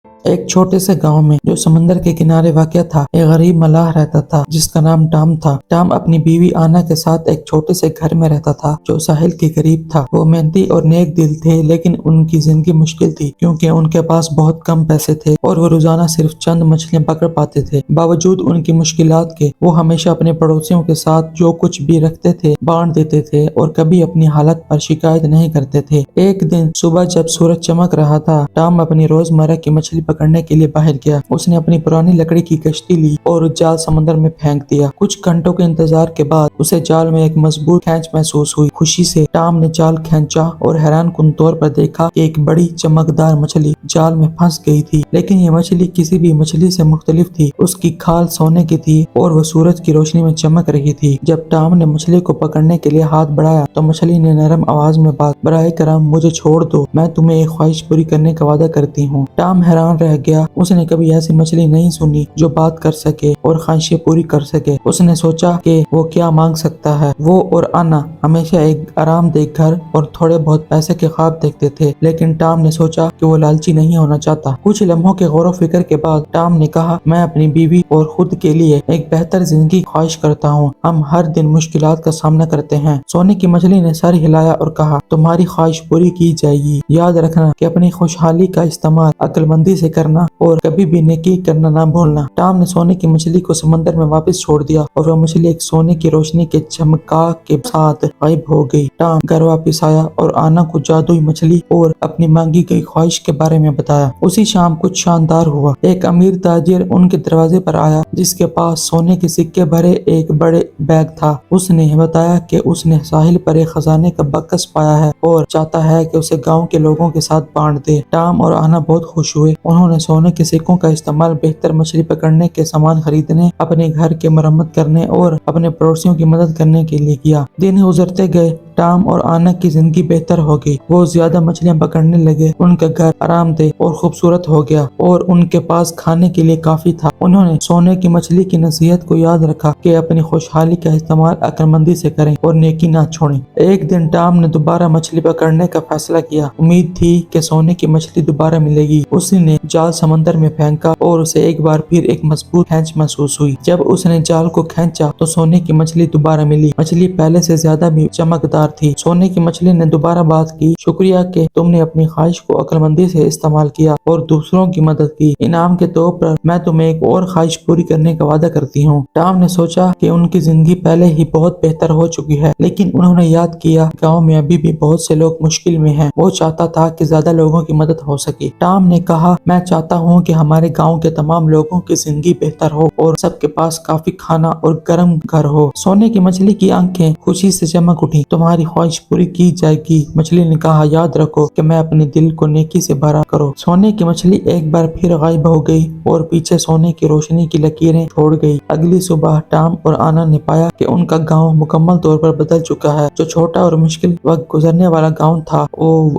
ایک چھوٹے سے گاؤں میں جو سمندر کے کنارے واقع تھا، ایک غریب ملاح رہتا تھا جس کا نام ٹام تھا۔ ٹام اپنی بیوی آنا کے ساتھ ایک چھوٹے سے گھر میں رہتا تھا جو ساحل کے قریب تھا۔ وہ محنتی اور نیک دل تھے، لیکن ان کی زندگی مشکل تھی کیونکہ ان کے پاس بہت کم پیسے تھے اور وہ روزانہ صرف چند مچھلیاں پکڑ پاتے تھے۔ باوجود ان کی مشکلات کے، وہ ہمیشہ اپنے پڑوسیوں کے ساتھ جو کچھ بھی رکھتے تھے بانٹ دیتے تھے اور کبھی اپنی حالت پر شکایت نہیں کرتے تھے۔ ایک دن صبح جب سورج چمک رہا تھا، ٹام اپنی روزمرہ کی مچھلی پکڑنے کے لیے باہر گیا۔ اس نے اپنی پرانی لکڑی کی کشتی لی اور جال سمندر میں پھینک دیا۔ کچھ گھنٹوں کے انتظار کے بعد اسے جال میں ایک مضبوط کھینچ محسوس ہوئی۔ خوشی سے ٹام نے جال کھینچا اور حیران کن طور پر دیکھا کہ ایک بڑی چمکدار مچھلی جال میں پھنس گئی تھی، لیکن یہ مچھلی کسی بھی مچھلی سے مختلف تھی۔ اس کی کھال سونے کی تھی اور وہ سورج کی روشنی میں چمک رہی تھی۔ جب ٹام نے مچھلی کو پکڑنے کے لیے ہاتھ بڑھایا تو مچھلی نے نرم آواز میں بات، براہ کرم مجھے چھوڑ دو، میں تمہیں ایک خواہش پوری کرنے کا وعدہ کرتی ہوں۔ ٹام حیران رہ گیا، اس نے کبھی ایسی مچھلی نہیں سنی جو بات کر سکے اور خواہشیں پوری کر سکے۔ اس نے سوچا کہ وہ کیا مانگ سکتا ہے۔ وہ اور آنا ہمیشہ ایک آرام دہ گھر اور تھوڑے بہت پیسے کے خواب دیکھتے تھے، لیکن ٹام نے سوچا کہ وہ لالچی نہیں ہونا چاہتا۔ کچھ لمحوں کے غور و فکر کے بعد ٹام نے کہا، میں اپنی بیوی اور خود کے لیے ایک بہتر زندگی خواہش کرتا ہوں۔ ہم ہر دن مشکلات کا سامنا کرتے ہیں۔ سونے کی مچھلی نے سر ہلایا اور کہا، تمہاری خواہش پوری کی جائے گی۔ یاد رکھنا کہ اپنی خوشحالی کا استعمال عقل مندی سے کرنا اور کبھی بھی نیکی کرنا نہ بھولنا۔ ٹام نے سونے کی مچھلی کو سمندر میں واپس چھوڑ دیا اور وہ مچھلی ایک سونے کی روشنی کے چمکاک کے ساتھ غائب ہو گئی۔ ٹام گھر واپس آیا اور آنا کو جادوئی مچھلی اور اپنی مانگی گئی خواہش کے بارے میں بتایا۔ اسی شام کچھ شاندار ہوا۔ ایک امیر تاجر ان کے دروازے پر آیا جس کے پاس سونے کے سکے بھرے ایک بڑے بیگ تھا۔ اس نے بتایا کہ اس نے ساحل پر ایک خزانے کا بکس پایا ہے اور چاہتا ہے کہ اسے گاؤں کے لوگوں کے ساتھ بانٹ دے۔ ٹام اور آنا بہت خوش ہوئے۔ انہوں نے سونے کے سکوں کا استعمال بہتر مچھلی پکڑنے کے سامان خریدنے، اپنے گھر کی مرمت کرنے اور اپنے پڑوسیوں کی مدد کرنے کے لیے کیا۔ دن گزرتے گئے، ٹام اور آنا کی زندگی بہتر ہو گئی۔ وہ زیادہ مچھلیاں پکڑنے لگے، ان کا گھر آرام دہ اور خوبصورت ہو گیا اور ان کے پاس کھانے کے لیے کافی تھا۔ انہوں نے سونے کی مچھلی کی نصیحت کو یاد رکھا کہ اپنی خوشحالی کا استعمال عقل مندی سے کریں اور نیکی نہ چھوڑیں۔ ایک دن ٹام نے دوبارہ مچھلی پکڑنے کا فیصلہ کیا۔ امید تھی کہ سونے کی مچھلی دوبارہ ملے گی۔ اس نے جال سمندر میں پھینکا اور اسے ایک بار پھر ایک مضبوط کھینچ محسوس ہوئی۔ جب اس نے جال کو کھینچا تو سونے کی مچھلی دوبارہ ملی۔ مچھلی پہلے سے زیادہ بھی چمکدار تھی۔ سونے کی مچھلی نے دوبارہ بات کی، شکریہ کہ تم نے اپنی خواہش کو عقل مندی سے استعمال کیا اور دوسروں کی مدد کی۔ انعام کے طور پر میں تمہیں ایک اور خواہش پوری کرنے کا وعدہ کرتی ہوں۔ ٹام نے سوچا کہ ان کی زندگی پہلے ہی بہت بہتر ہو چکی ہے، لیکن انہوں نے یاد کیا گاؤں میں ابھی بھی بہت سے لوگ مشکل میں ہیں۔ وہ چاہتا تھا کہ زیادہ لوگوں کی مدد ہو سکے۔ ٹام نے کہا، میں چاہتا ہوں کہ ہمارے گاؤں کے تمام لوگوں کی زندگی بہتر ہو اور سب کے پاس کافی کھانا اور گرم گھر ہو۔ سونے کی مچھلی کی آنکھیں خوشی سے چمک اٹھی۔ تمہاری خواہش پوری کی جائے گی، مچھلی نے کہا، یاد رکھو کہ میں اپنے دل کو نیکی سے بھرا کرو۔ سونے کی مچھلی ایک بار پھر غائب ہو گئی اور پیچھے سونے کی روشنی کی لکیریں چھوڑ گئی۔ اگلی صبح ٹام اور آنا نے پایا کہ ان کا گاؤں مکمل طور پر بدل چکا ہے۔ جو چھوٹا اور مشکل وقت گزرنے والا گاؤں تھا،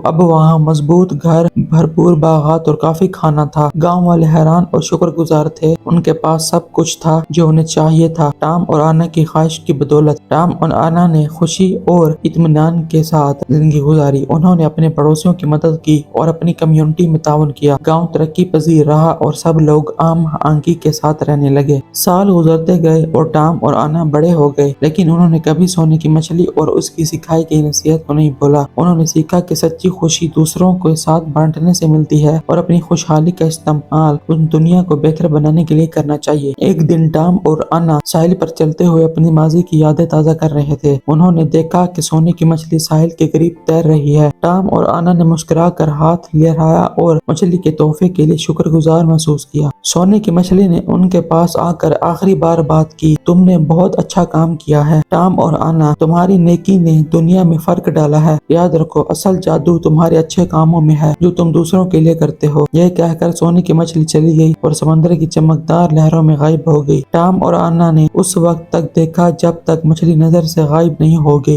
اب وہاں مضبوط گھر، بھرپور باغات اور کافی کھانا تھا۔ گاؤں والے حیران اور شکر گزار تھے۔ ان کے پاس سب کچھ تھا جو انہیں چاہیے تھا۔ ٹام اور آنا کی خواہش کی بدولت ٹام اور آنا نے خوشی اور اطمینان کے ساتھ زندگی گزاری۔ انہوں نے اپنے پڑوسیوں کی مدد کی اور اپنی کمیونٹی میں تعاون کیا۔ گاؤں ترقی پذیر رہا اور سب لوگ عام آہنگی کے ساتھ رہنے لگے۔ سال گزرتے گئے اور ٹام اور آنا بڑے ہو گئے، لیکن انہوں نے کبھی سونے کی مچھلی اور اس کی سکھائی گئی نصیحت کو نہیں بھولا۔ انہوں نے سیکھا کہ سچی خوشی دوسروں کے ساتھ بانٹنے سے ملتی ہے اور اپنی خوشحالی کا استعمال اس دنیا کو بہتر بنانے کے لیے کرنا چاہیے۔ ایک دن ٹام اور آنا ساحل پر چلتے ہوئے اپنی ماضی کی یادیں تازہ کر رہے تھے۔ انہوں نے دیکھا کہ سونے کی مچھلی ساحل کے قریب تیر رہی ہے۔ ٹام اور آنا نے مسکرا کر ہاتھ لہرایا اور مچھلی کے تحفے کے لیے شکر گزار محسوس کیا۔ سونے کی مچھلی نے ان کے پاس آ کر آخری بار بات کی، تم نے بہت اچھا کام کیا ہے ٹام اور آنا، تمہاری نیکی نے دنیا میں فرق ڈالا ہے۔ یاد رکھو، اصل جادو تمہارے اچھے کاموں میں ہے جو تم دوسروں کے لیے کرتے ہو۔ یہ کہہ کر سونے کی مچھلی چلی گئی اور سمندر کی چمکدار لہروں میں غائب ہو گئی۔ ٹام اور آنا نے اس وقت تک دیکھا جب تک مچھلی نظر سے غائب نہیں ہو گئی